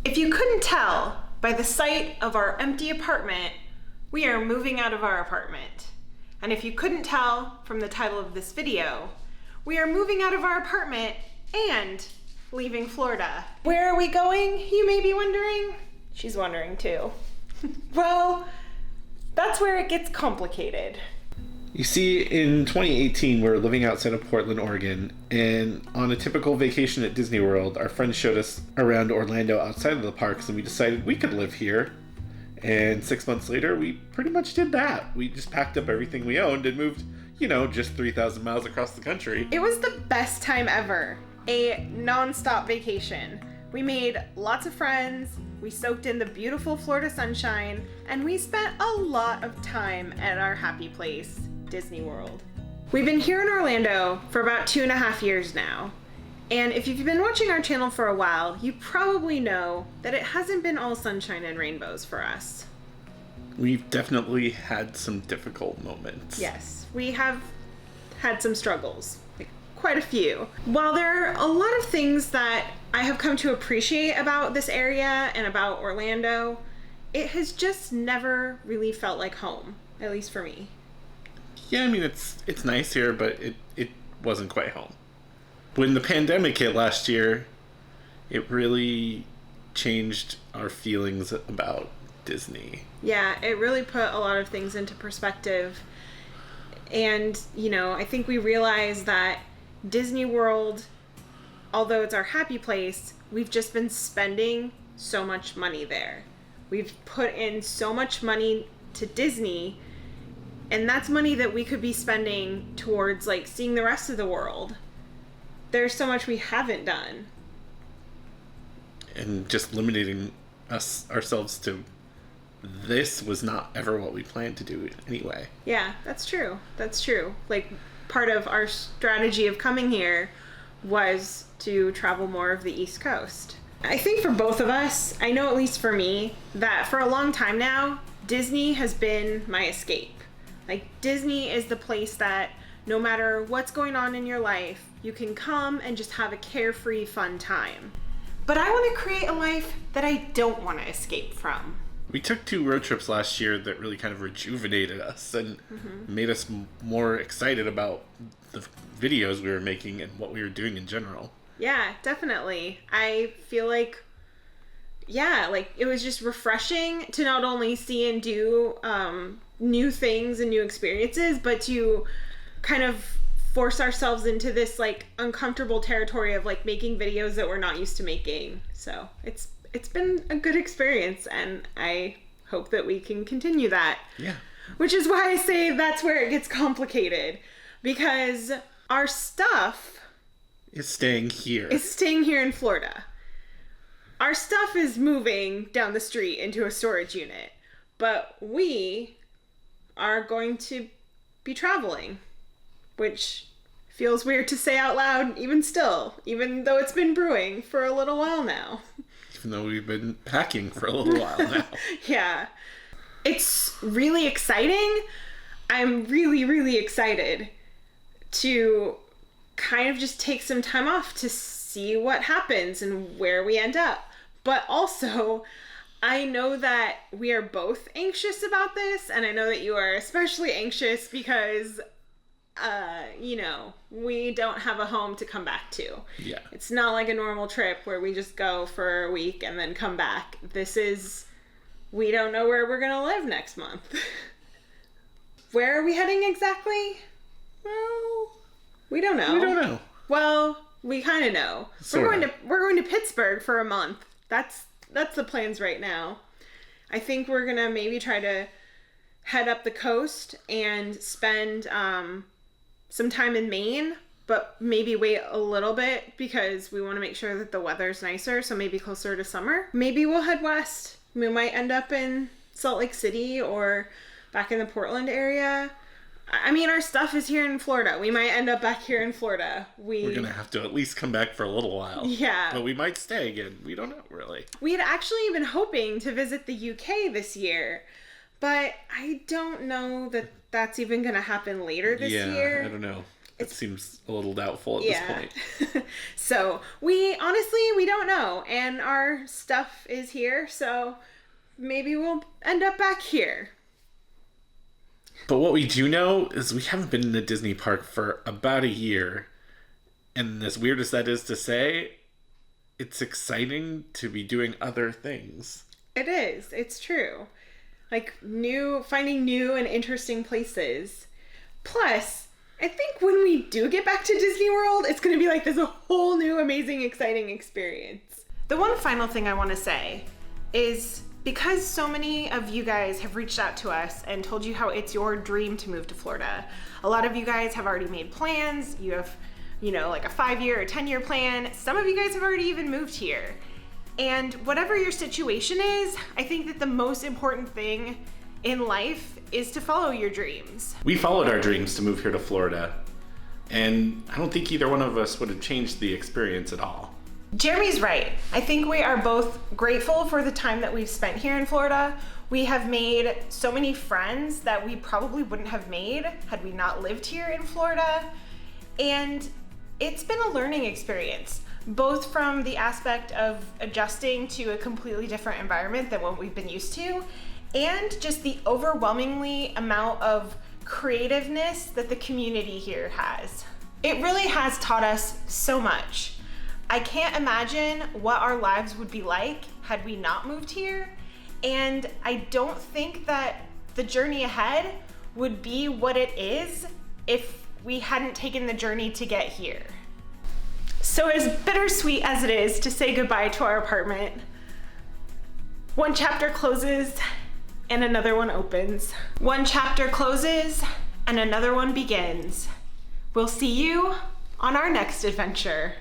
If you couldn't tell by the sight of our empty apartment, we are moving out of our apartment. And if you couldn't tell from the title of this video, we are moving out of our apartment and leaving Florida. Where are we going, you may be wondering? She's wondering too. Well, that's where it gets complicated. You see, in 2018, we're living outside of Portland, Oregon, and on a typical vacation at Disney World, our friends showed us around Orlando outside of the parks, and we decided we could live here. And 6 months later, we pretty much did that. We just packed up everything we owned and moved, just 3,000 miles across the country. It was the best time ever. A non-stop vacation. We made lots of friends, we soaked in the beautiful Florida sunshine, and we spent a lot of time at our happy place, Disney World. We've been here in Orlando for about 2.5 years now. And if you've been watching our channel for a while, you probably know that it hasn't been all sunshine and rainbows for us. We've definitely had some difficult moments. Yes, we have had some struggles, like quite a few. While there are a lot of things that I have come to appreciate about this area and about Orlando, it has just never really felt like home, at least for me. Yeah, I mean, it's nice here, but it wasn't quite home. When the pandemic hit last year, it really changed our feelings about Disney. Yeah, it really put a lot of things into perspective. And, I think we realized that Disney World, although it's our happy place, we've just been spending so much money there. We've put in so much money to Disney, and that's money that we could be spending towards, seeing the rest of the world. There's so much we haven't done. And just limiting ourselves to this was not ever what we planned to do anyway. Yeah, that's true. That's true. Part of our strategy of coming here was to travel more of the East Coast. I think for both of us, I know at least for me, that for a long time now, Disney has been my escape. Disney is the place that no matter what's going on in your life, you can come and just have a carefree, fun time. But I want to create a life that I don't want to escape from. We took 2 road trips last year that really kind of rejuvenated us and made us more excited about the videos we were making and what we were doing in general. Yeah, definitely. I feel it was just refreshing to not only see and do new things and new experiences, but to kind of force ourselves into this uncomfortable territory of making videos that we're not used to making. So it's been a good experience, and I hope that we can continue that. Yeah. Which is why I say that's where it gets complicated, because our stuff is staying here. It's staying here in Florida. Our stuff is moving down the street into a storage unit, but we are going to be traveling, which feels weird to say out loud even though it's been brewing for a little while now. Even though we've been packing for a little while now. Yeah. It's really exciting. I'm really, really excited to kind of just take some time off to see what happens and where we end up. But also, I know that we are both anxious about this, and I know that you are especially anxious because, we don't have a home to come back to. Yeah. It's not like a normal trip where we just go for a week and then come back. We don't know where we're going to live next month. Where are we heading exactly? Well, we don't know. We don't know. Well, we kind of know. Sorta. We're going to Pittsburgh for a month. That's the plans right now. I think we're going to maybe try to head up the coast and spend some time in Maine, but maybe wait a little bit because we want to make sure that the weather's nicer, so maybe closer to summer. Maybe we'll head west. We might end up in Salt Lake City or back in the Portland area. I mean, our stuff is here in Florida. We might end up back here in Florida. We're going to have to at least come back for a little while. Yeah. But we might stay again. We don't know, really. We had actually been hoping to visit the UK this year, but I don't know that that's even going to happen later this year. Yeah, I don't know. It seems a little doubtful at this point. So we don't know, and our stuff is here, so maybe we'll end up back here. But what we do know is we haven't been in a Disney park for about a year. And as weird as that is to say, it's exciting to be doing other things. It is. It's true. Like finding new and interesting places. Plus, I think when we do get back to Disney World, it's going to be like this a whole new, amazing, exciting experience. The one final thing I want to say is because so many of you guys have reached out to us and told you how it's your dream to move to Florida. A lot of you guys have already made plans. You have, like a 5-year or 10-year plan. Some of you guys have already even moved here. And whatever your situation is, I think that the most important thing in life is to follow your dreams. We followed our dreams to move here to Florida, and I don't think either one of us would have changed the experience at all. Jeremy's right. I think we are both grateful for the time that we've spent here in Florida. We have made so many friends that we probably wouldn't have made had we not lived here in Florida. And it's been a learning experience, both from the aspect of adjusting to a completely different environment than what we've been used to, and just the overwhelmingly amount of creativeness that the community here has. It really has taught us so much. I can't imagine what our lives would be like had we not moved here, and I don't think that the journey ahead would be what it is if we hadn't taken the journey to get here. So as bittersweet as it is to say goodbye to our apartment, one chapter closes and another one opens. One chapter closes and another one begins. We'll see you on our next adventure.